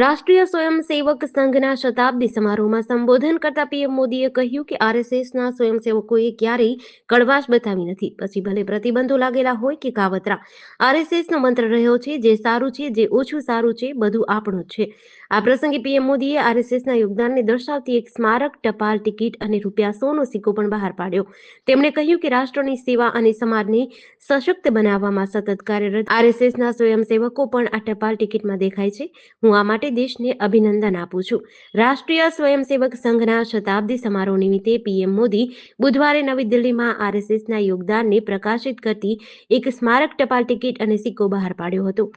રાષ્ટ્રીય સ્વયંસેવક સંઘના શતાબ્દી સમારોહમાં સંબોધન કરતા પીએમ મોદીએ કહ્યું કે આરએસએસના સ્વયંસેવકોએ ક્યારેય કડવાશ બતાવી નથી. પછી ભલે પ્રતિબંધો લાગેલા હોય કે કાવતરા, આરએસએસનો મંત્ર રહ્યો છે, જે સારું છે, જે ઓછું સારું છે, બધું આપણું જ છે. આ પ્રસંગે પીએમ મોદીએ આરએસએસના યોગદાનને દર્શાવતી એક સ્મારક, ટપાલ ટિકિટ અને ₹100નો સિક્કો પણ બહાર પાડ્યો. તેમણે કહ્યું કે રાષ્ટ્રની સેવા અને સમાજને સશક્ત બનાવવામાં સતત કાર્યરત આરએસએસના સ્વયંસેવકો પણ આ ટપાલ ટિકિટમાં દેખાય છે. હું આ માટે દેશને અભિનંદન આપું છું. રાષ્ટ્રીય સ્વયંસેવક સંઘના શતાબ્દી સમારોહ નિમિત્તે પીએમ મોદી બુધવારે નવી દિલ્હીમાં આરએસએસના યોગદાનને પ્રકાશિત કરતી એક સ્મારક ટપાલ ટિકિટ અને સિક્કો બહાર પાડ્યો હતો.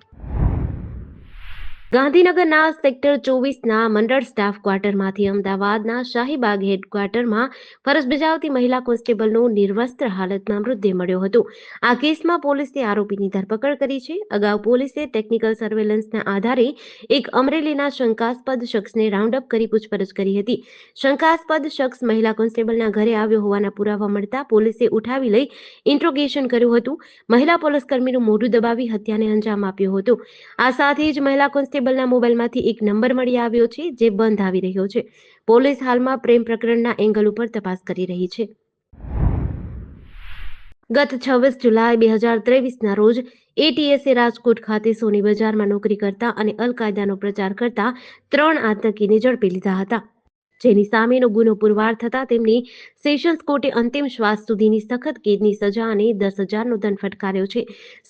ગાંધીનગરના સેક્ટર 24ના મંડળ સ્ટાફ ક્વાર્ટરમાંથી અમદાવાદના શાહીબાગ હેડક્વાર્ટરમાં ફરજ બજાવતી મહિલા કોન્સ્ટેબલનો નિર્વસ્ત્ર હાલતમાં મૃતદેહ મળ્યો હતો. આ કેસમાં પોલીસે આરોપીની ધરપકડ કરી છે. અગાઉ પોલીસે ટેકનિકલ સર્વેલન્સના આધારે એક અમરેલીના શંકાસ્પદ શખ્સને રાઉન્ડ અપ કરી પૂછપરછ કરી હતી. શંકાસ્પદ શખ્સ મહિલા કોન્સ્ટેબલના ઘરે આવ્યો હોવાના પુરાવા મળતા પોલીસે ઉઠાવી લઈ ઇન્ટ્રોગેશન કર્યું હતું. મહિલા પોલીસકર્મીનું મોઢું દબાવી હત્યાને અંજામ આપ્યો હતો. આ સાથે જ મહિલા કોન્સ્ટેબલના મોબાઈલમાંથી એક નંબર મળી આવ્યો છે, જે બંધ આવી રહ્યો છે. પોલીસ હાલમાં પ્રેમ પ્રકરણના એંગલ ઉપર તપાસ કરી રહી છે. ગત 26 જુલાઈ 2023ના રોજ એટીએસે રાજકોટ ખાતે સોની બજારમાં નોકરી કરતા અને અલ-કાયદાનો પ્રચાર કરતા 3 આતંકીને ઝડપી લીધા હતા, જેની સામેનો ગુનો પુરવાર થતા તેમની સેશન્સ કોર્ટે અંતિમ શ્વાસ સુધીની સખત કેદની સજા અને 10,000નો દંડ ફટકાર્યો છે.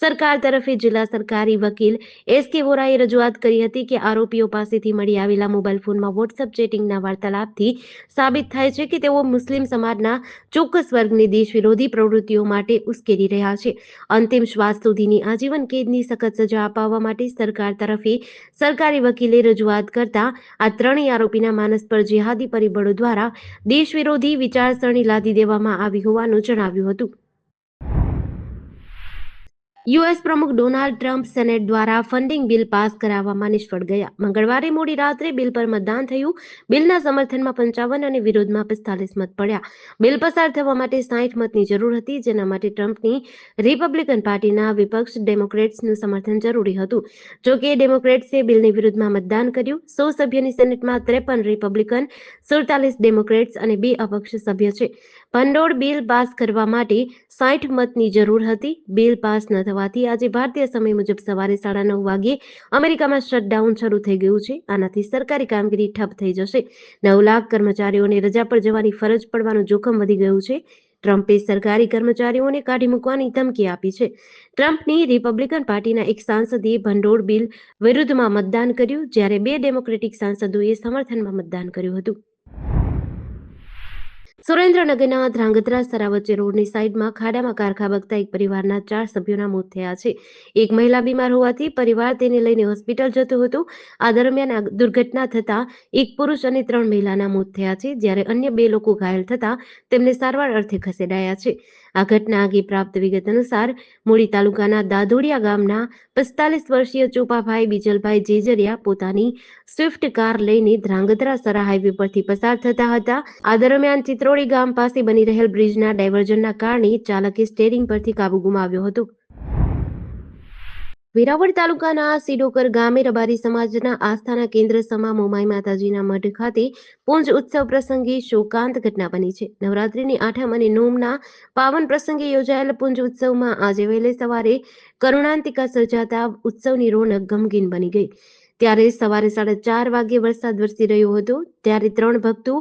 સરકાર તરફે જિલ્લા સરકારી વકીલ એસ.કે. વોરાએ રજૂઆત કરી હતી કે આરોપીઓ પાસેથી મળી આવેલા મોબાઈલ ફોનમાં વોટ્સએપ ચેટિંગના વાર્તાલાપથી સાબિત થાય છે કે તેઓ મુસ્લિમ સમાજના ચોક્કસ વર્ગને દેશ વિરોધી પ્રવૃત્તિઓ માટે ઉશ્કેરી રહ્યા છે. અંતિમ શ્વાસ સુધીની આજીવન કેદની સખત સજા અપાવવા માટે સરકાર તરફે સરકારી વકીલે રજૂઆત કરતા આ ત્રણેય આરોપીના માનસ પર જેહાદી પરિબળો દ્વારા દેશ વિરોધી વિચારસરણી લાદી દેવામાં આવી હોવાનું જણાવ્યું હતું. યુએસ પ્રમુખ ડોનાલ્ડ ટ્રમ્પ સેનેટ દ્વારા ફંડિંગ બિલ પાસ કરાવવામાં નિષ્ફળ ગયા. મંગળવારે મોડી રાત્રે બિલ પર મતદાન થયું. બિલના સમર્થનમાં 55 અને વિરોધમાં 45 મત પડ્યા. બિલ પસાર થવા માટે 60 મતની જરૂર હતી, જેના માટે ટ્રમ્પની રિપબ્લિકન પાર્ટીના વિપક્ષ ડેમોક્રેટ્સનું સમર્થન જરૂરી હતું. જો કે ડેમોક્રેટ્સે બિલની વિરુદ્ધમાં મતદાન કર્યું. 100 સભ્યની સેનેટમાં 53 રિપબ્લિકન, 47 ડેમોક્રેટ્સ અને 2 અપક્ષ સભ્ય છે. ભંડોળ બિલ પાસ કરવા માટે 60 મતની જરૂર હતી. બિલ પાસ ન થવાથી આજે ભારતીય સમય મુજબ સવારે 9:30 વાગ્યે અમેરિકામાં શટડાઉન શરૂ થઈ ગયું છે. આનાથી સરકારી કામગીરી ઠપ થઈ જશે. 9 લાખ કર્મચારીઓને રજા પર જવાની ફરજ પડવાનું જોખમ વધી ગયું છે. ટ્રમ્પે સરકારી કર્મચારીઓને કાઢી મૂકવાની ધમકી આપી છે. ટ્રમ્પની રિપબ્લિકન પાર્ટીના એક સાંસદે ભંડોળ બિલ વિરુદ્ધમાં મતદાન કર્યું, જ્યારે 2 ડેમોક્રેટિક સાંસદોએ સમર્થનમાં મતદાન કર્યું હતું. સુરેન્દ્રનગરના ધ્રાંગધ્રા-સરા વચ્ચે રોડની સાઈડમાં ખાડામાં કાર ખાબકતા એક પરિવારના 4 સભ્યોના મોત થયા છે. એક મહિલા બીમાર હોવાથી પરિવાર તેને લઈને હોસ્પિટલ જતું હતું. આ દરમિયાન આ દુર્ઘટના થતા એક પુરુષ અને 3 મહિલાના મોત થયા છે, જ્યારે અન્ય 2 લોકો ઘાયલ થતા તેમને સારવાર અર્થે ખસેડાયા છે. આ ઘટના અંગે પ્રાપ્ત વિગત અનુસાર મૂળી તાલુકાના દાધોડિયા ગામના 45 વર્ષીય ચોપાભાઈ બીજલભાઈ જેજરિયા પોતાની સ્વિફ્ટ કાર લઈને ધ્રાંગધ્રા-સરા હાઈવે પરથી પસાર થતા હતા. આ દરમિયાન ચિત્રોડી ગામ પાસે બની રહેલ બ્રિજના ડાયવર્ઝનના કારણે ચાલકે સ્ટીયરિંગ પરથી કાબુ ગુમાવ્યો હતો. વેરાવળ તાલુકાના સિડોકર ગામે રબારી સમાજના આસ્થાના કેન્દ્ર સમા મોમાઈ માતાજીના મઢ ખાતે પૂંજ ઉત્સવ પ્રસંગે શોકાંત ઘટના બની છે. નવરાત્રીની 8મ અને 9મના પાવન પ્રસંગે યોજાયેલ પૂંજ ઉત્સવમાં આજે વહેલી સવારે કરુણાંતિકા સર્જાતા ઉત્સવની રોનક ગમગીન બની ગઈ. ત્યારે સવારે 4:30 વાગ્યે વરસાદ વરસી રહ્યો હતો. ત્યારે 3 ભક્તો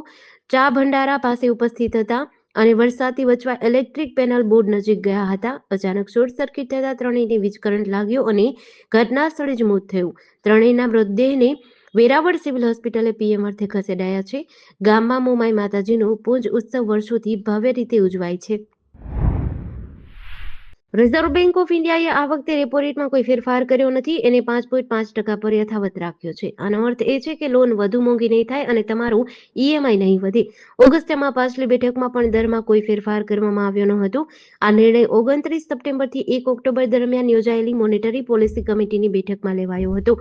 ચા ભંડારા પાસે ઉપસ્થિત હતા અને વરસાદથી બચવા ઇલેક્ટ્રિક પેનલ બોર્ડ નજીક ગયા હતા. અચાનક શોર્ટ સર્કિટ થતા ત્રણેયને વીજ કરંટ લાગ્યો અને ઘટના સ્થળે જ મોત થયું. ત્રણેયના મૃતદેહને વેરાવળ સિવિલ હોસ્પિટલે પીએમ અર્થે ખસેડાયા છે. ગામમાં મોમાઈ માતાજીનો પૂંજ ઉત્સવ વર્ષોથી ભવ્ય રીતે ઉજવાય છે. રિઝર્વ બેંક ઓફ ઇન્ડિયાએ આ વખતે રેપો રેટમાં કોઈ ફેરફાર કર્યો નથી. એને 5.5% પર યથાવત રાખ્યો છે. આનો અર્થ એ છે કે લોન વધુ મોંઘી નહીં થાય અને તમારું ઈએમઆઈ નહીં વધે. ઓગસ્ટમાં પાછલી બેઠકમાં પણ દરમાં કોઈ ફેરફાર કરવામાં આવ્યો ન હતો. આ નિર્ણય 29 સપ્ટેમ્બરથી 1 ઓક્ટોબર દરમિયાન યોજાયેલી મોનેટરી પોલિસી કમિટીની બેઠકમાં લેવાયો હતો.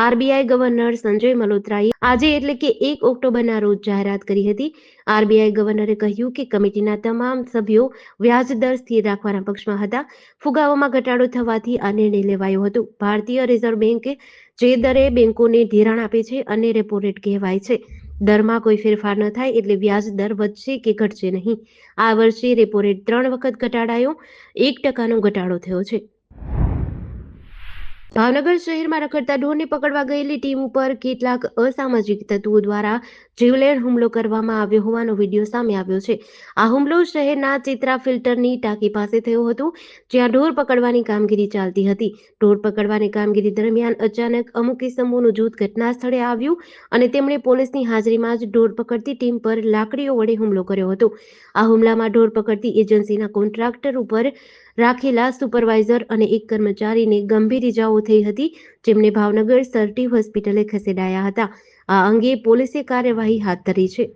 આરબીઆઈ ગવર્નર સંજય મલ્હોત્રાએ આજે એટલે કે 1 ઓક્ટોબરના રોજ જાહેરાત કરી હતી. આરબીઆઈ ગવર્નરે કહ્યું કે કમિટીના તમામ સભ્યો વ્યાજ દર સ્થિર રાખવાના પક્ષમાં હતા. ફુગાવામાં ઘટાડો થવાથી આ નિર્ણય લેવાયો હતો. ભારતીય રિઝર્વ બેંકે જે દરે બેંકોને ધિરાણ આપે છે અને રેપો રેટ કહેવાય છે, દરમાં કોઈ ફેરફાર ન થાય એટલે વ્યાજ દર વધશે કે ઘટશે નહીં. આ વર્ષે રેપો રેટ 3 વખત ઘટાડાયો, 1% ઘટાડો થયો છે. ભાવનગર શહેરમાં રખડતા ઢોરને પકડવા ગયેલી ટીમ ઉપર કેટલાક અસામાજિક તત્વો દ્વારા જીવલેણ હુમલો કરવામાં આવ્યો હોવાનો વિડીયો સામે આવ્યો છે. આ હુમલો શહેરના ચિત્રા ફિલ્ટરની ટાંકી પાસે થયો હતો, જ્યાં ઢોર પકડવાની કામગીરી ચાલતી હતી. ઢોર પકડવાની કામગીરી દરમિયાન અચાનક અમુક ઇસમોનું જૂથ ઘટના સ્થળે આવ્યું અને તેમણે પોલીસની હાજરીમાં જ ઢોર પકડતી ટીમ પર લાકડીઓ વડે હુમલો કર્યો હતો. આ હુમલામાં ઢોર પકડતી એજન્સીના કોન્ટ્રાક્ટર ઉપર રાખેલા સુપરવાઇઝર અને એક કર્મચારીને ગંભીર ઇજાઓ થઈ હતી, જેમને ભાવનગર સરટી હોસ્પિટલે ખસેડાયા હતા. આ અંગે પોલીસે કાર્યવાહી હાથ ધરી છે.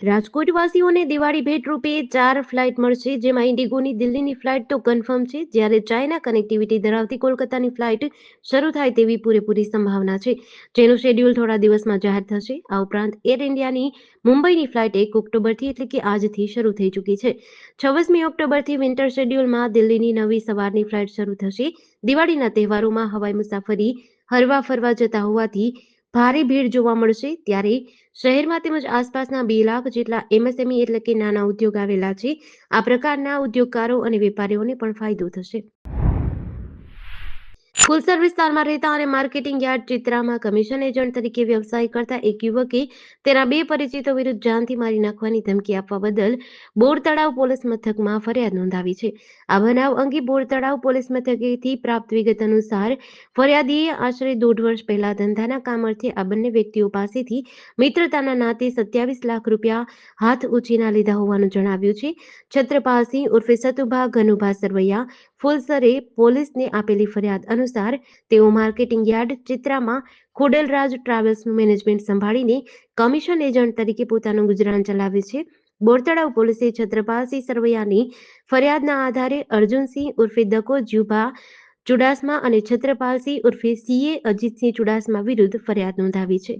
રાજકોટવાસીઓને દિવાળી ભેટ રૂપે 4 ફ્લાઇટ મળશે, જેમાં ઇન્ડિગોની દિલ્હીની ફ્લાઇટ તો કન્ફર્મ છે, જ્યારે ચાઇના કનેક્ટિવિટી ધરાવતી કોલકાતાની ફ્લાઇટ શરૂ થાય તેવી પૂરેપૂરી સંભાવના છે, જેનું શેડ્યુલ થોડા દિવસમાં જાહેર થશે. આ ઉપરાંત એર ઇન્ડિયાની મુંબઈની ફ્લાઇટ 1 ઓક્ટોબરથી એટલે કે આજથી શરૂ થઈ ચૂકી છે. 26મી ઓક્ટોબરથી વિન્ટર શેડ્યુલમાં દિલ્હીની નવી સવારની ફ્લાઇટ શરૂ થશે. દિવાળીના તહેવારોમાં હવાઈ મુસાફરી હરવા ફરવા જતા હોવાથી ભારે ભીડ જોવા મળશે, ત્યારે શહેરમાં તેમજ આસપાસના 2 લાખ જેટલા એમએસએમઈ એટલે કે નાના ઉદ્યોગ આવેલા છે. આ પ્રકારના ઉદ્યોગકારો અને વેપારીઓને પણ ફાયદો થશે. ફુલસર વિસ્તારમાં રહેતા અને માર્કેટિંગ યાર્ડ ચિત્રામાં કમિશન એજન્ટ તરીકે વ્યવસાય કરતા એક યુવકે તેના 2 પરિચિતો વિરુદ્ધ જાનથી મારી નાખવાની ધમકી આપવા બદલ બોર તળાવ પોલીસ મથકમાં ફરિયાદ નોંધાવી છે. આ બનાવ અંગે બોર તળાવ પોલીસ મથકેથી પ્રાપ્ત વિગત અનુસાર ફરિયાદીએ આશરે 1.5 વર્ષ પહેલા ધંધાના કામ અર્થે આ બંને વ્યક્તિઓ પાસેથી મિત્રતાના નાતે 27 લાખ રૂપિયા હાથ ઉછીના લીધા હોવાનું જણાવ્યું છે. છત્રપાલસિંહ ઉર્ફે સતુભા ઘનુભા સરવૈયા ફુલસરે પોલીસને આપેલી ફરિયાદ અનુસાર તેઓ માર્કેટિંગ યાર્ડ ચિત્રામાં ખોડલરાજ ટ્રાવેલ્સનું મેનેજમેન્ટ સંભાળીને કમિશન એજન્ટ તરીકે પોતાનું ગુજરાન ચલાવે છે. બોરતળાવ પોલીસે છત્રપાલસિંહ સરવૈયાની ફરિયાદના આધારે અર્જુનસિંહ ઉર્ફે દકો જ્યુભા ચુડાસમા અને છત્રપાલસિંહ ઉર્ફે સીએ અજીતસિંહ ચુડાસમા વિરુદ્ધ ફરિયાદ નોંધાવી છે.